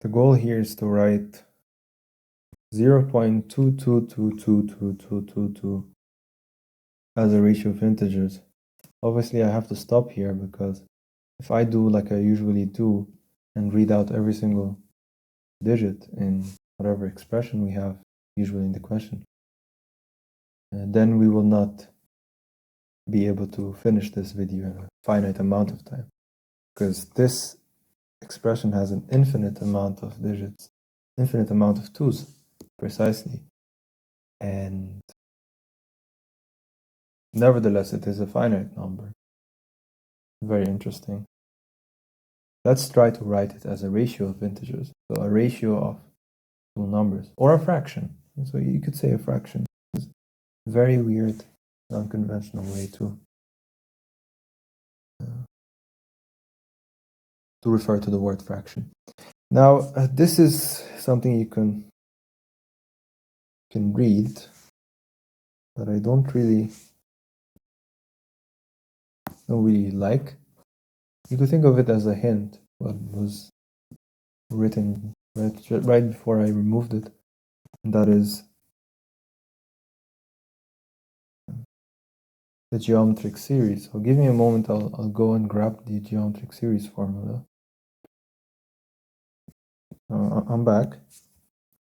the goal here is to write 0.22222222 as a ratio of integers. Obviously, I have to stop here because if I do like I usually do and read out every single digit in whatever expression we have usually in the question, then we will not be able to finish this video in a finite amount of time, because this expression has an infinite amount of digits, infinite amount of twos, precisely. And nevertheless, it is a finite number. Very interesting. Let's try to write it as a ratio of integers. So a ratio of two numbers, or a fraction. So you could say a fraction. It's a very weird, unconventional way to refer to the word fraction. Know, this is something you can read, but I don't really like. You could think of it as a hint, what was written right before I removed it, and that is the geometric series. So give me a moment, I'll go and grab the geometric series formula. I'm back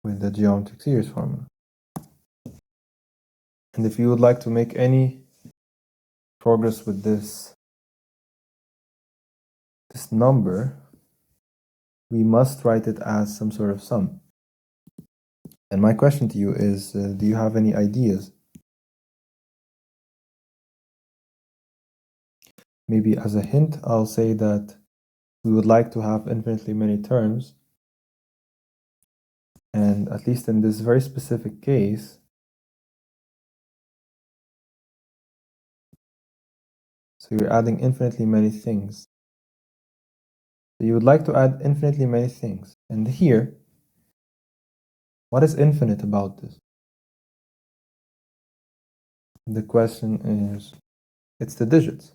with the geometric series formula. And if you would like to make any progress with this number, we must write it as some sort of sum. And my question to you is, do you have any ideas? Maybe as a hint, I'll say that we would like to have infinitely many terms. And at least in this very specific case, so you're adding infinitely many things. So you would like to add infinitely many things. And here, what is infinite about this? The question is, it's the digits.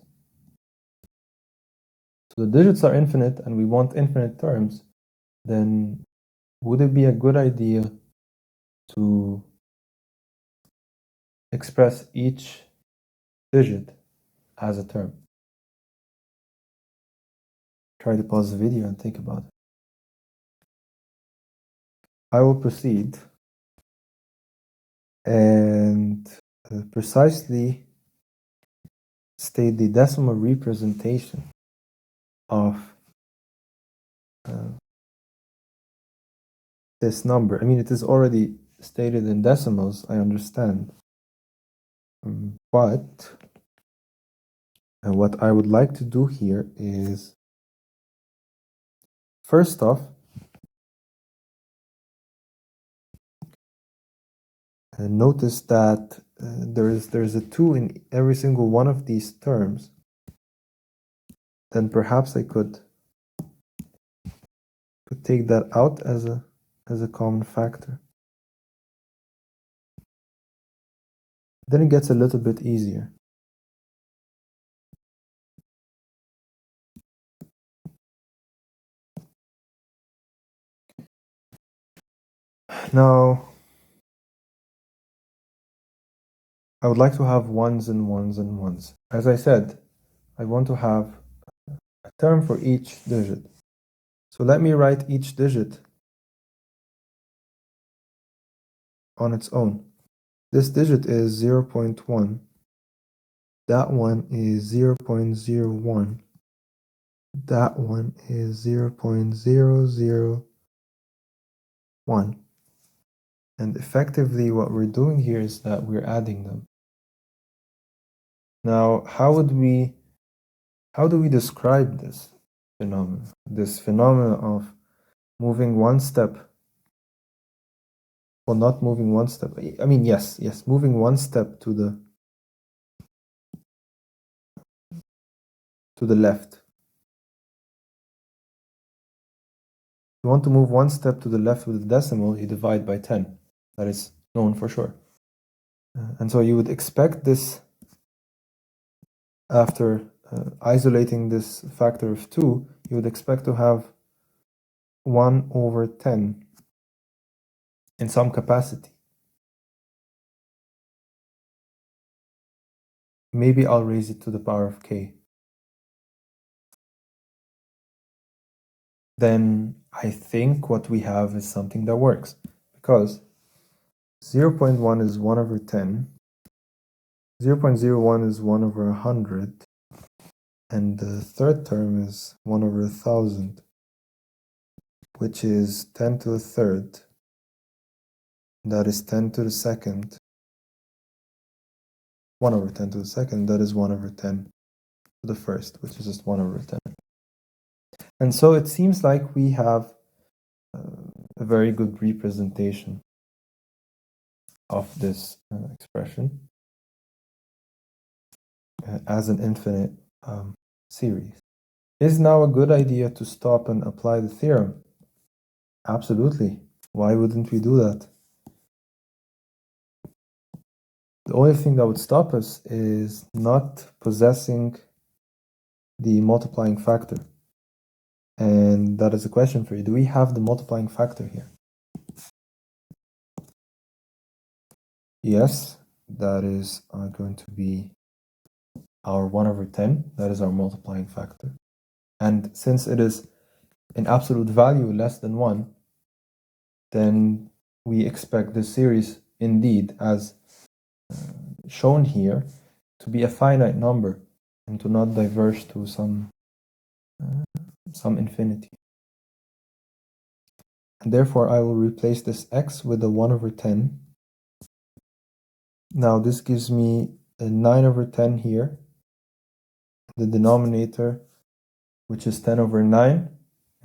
So the digits are infinite and we want infinite terms, then would it be a good idea to express each digit as a term? Try to pause the video and think about it. I will proceed and precisely state the decimal representation of this number. I mean, it is already stated in decimals, I understand. But what I would like to do here is, first off, notice that there's a 2 in every single one of these terms. Then perhaps I could take that out as a common factor. Then it gets a little bit easier. Now, I would like to have ones and ones and ones. As I said, I want to have a term for each digit. So let me write each digit on its own. This digit is 0.1. That one is 0.01. That one is 0.001. And effectively what we're doing here is that we're adding them. Now, how do we describe this phenomenon? This phenomenon of moving one step, well, not moving one step. I mean, yes, moving one step to the left. If you want to move one step to the left with the decimal, you divide by 10. That is known for sure. And so you would expect this, after isolating this factor of 2, you would expect to have 1 over 10 in some capacity. Maybe I'll raise it to the power of k. Then I think what we have is something that works, because 0.1 is 1 over 10, 0.01 is 1 over 100, and the third term is 1 over 1,000, which is 10 to the third. That is 10 to the second. 1 over 10 to the second, that is 1 over 10 to the first, which is just 1 over 10. And so it seems like we have a very good representation of this expression as an infinite series. Is now a good idea to stop and apply the theorem? Absolutely. Why wouldn't we do that? The only thing that would stop us is not possessing the multiplying factor. And that is a question for you. Do we have the multiplying factor here? Yes, that is going to be our 1 over 10. That is our multiplying factor. And since it is in absolute value less than 1, then we expect the series indeed, as shown here, to be a finite number and to not diverge to some infinity. And therefore I will replace this x with a 1 over 10. Now this gives me a 9 over 10 here, the denominator, which is 10 over 9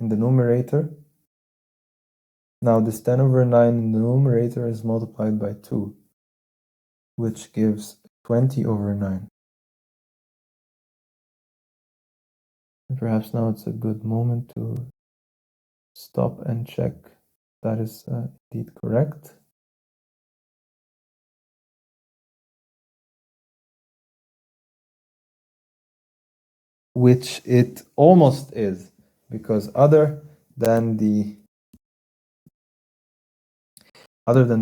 in the numerator. Now this 10 over 9 in the numerator is multiplied by 2, which gives 20 over 9. And perhaps now it's a good moment to stop and check that is indeed correct. Which it almost is, because other than the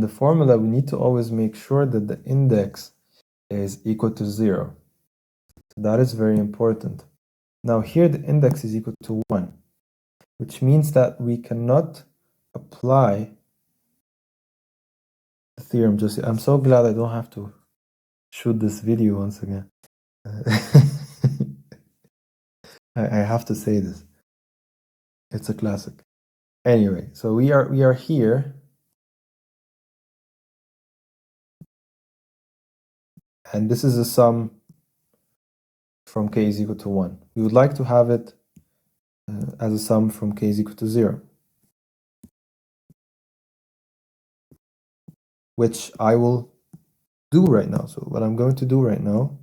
formula, we need to always make sure that the index is equal to 0. So that is very important. Now here the index is equal to 1, which means that we cannot apply the theorem just yet. I'm so glad I don't have to shoot this video once again. I have to say this. It's a classic. Anyway, so we are here. And this is a sum from k is equal to 1. We would like to have it as a sum from k is equal to 0, which I will do right now. So what I'm going to do right now,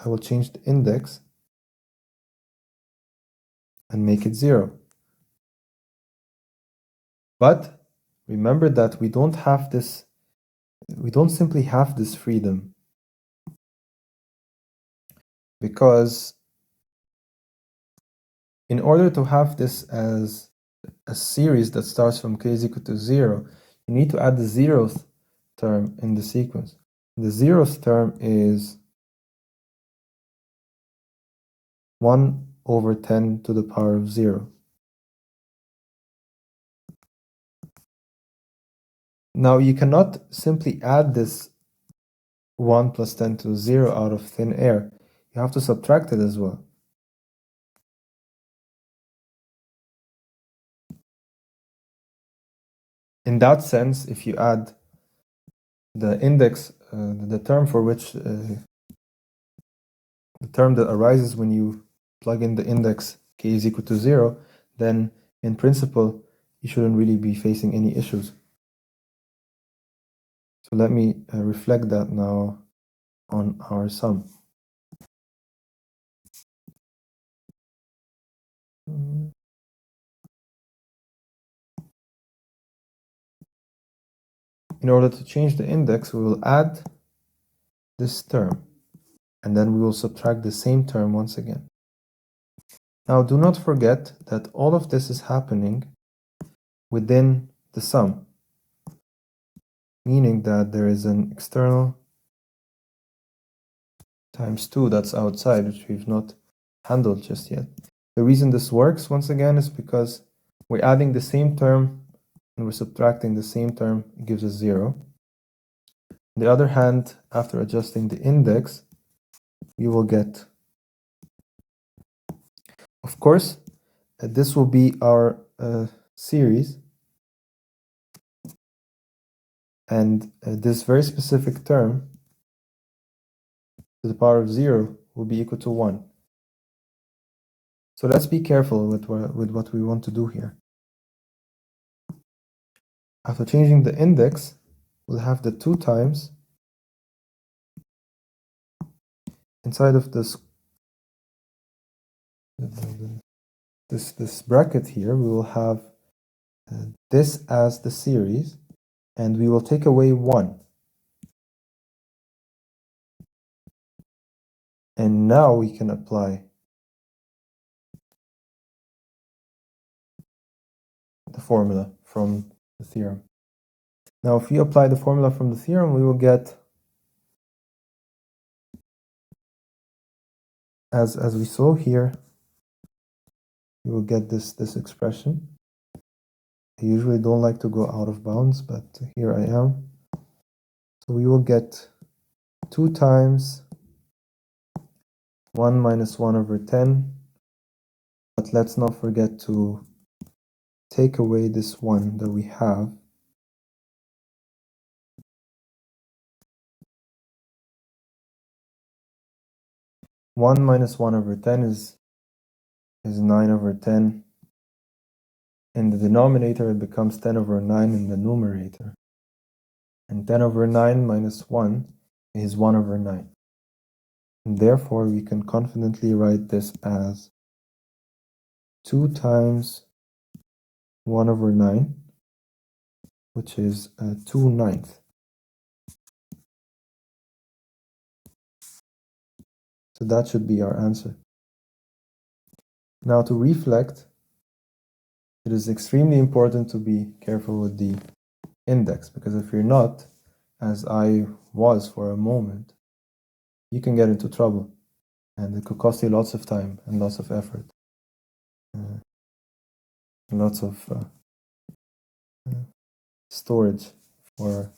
I will change the index and make it 0. But remember that we don't simply have this freedom, because in order to have this as a series that starts from k is equal to 0, you need to add the 0th term in the sequence. The 0th term is 1 over 10 to the power of 0. Now you cannot simply add this 1 plus 10 to 0 out of thin air. You have to subtract it as well. In that sense, if you add the index, the term for which, the term that arises when you plug in the index k is equal to 0, then in principle, you shouldn't really be facing any issues. So let me reflect that now on our sum. In order to change the index, we will add this term, and then we will subtract the same term once again. Now do not forget that all of this is happening within the sum, meaning that there is an external times 2 that's outside, which we've not handled just yet. The reason this works, once again, is because we're adding the same term and we're subtracting the same term. It gives us 0. On the other hand, after adjusting the index, we will get, of course, this will be our series, and this very specific term to the power of 0 will be equal to 1. So let's be careful with what we want to do here. After changing the index, we'll have the 2 times inside of this bracket here. We will have this as the series, and we will take away 1. And now we can apply the formula from the theorem. Now, if we apply the formula from the theorem, we will get, as we saw here, we will get this expression. I usually don't like to go out of bounds, but here I am. So we will get 2 times 1 minus 1 over 10. But let's not forget to take away this 1 that we have. One minus 1 over 10 is 9 over 10. In the denominator, it becomes 10 over 9 in the numerator. And 10 over 9 minus 1 is 1 over 9. And therefore, we can confidently write this as 2 times 1 over 9, which is 2/9. So that should be our answer. Now to reflect, it is extremely important to be careful with the index, because if you're not, as I was for a moment, you can get into trouble, and it could cost you lots of time and lots of effort, lots of storage for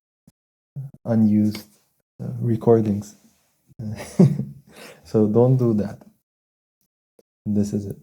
unused recordings. So don't do that. This is it.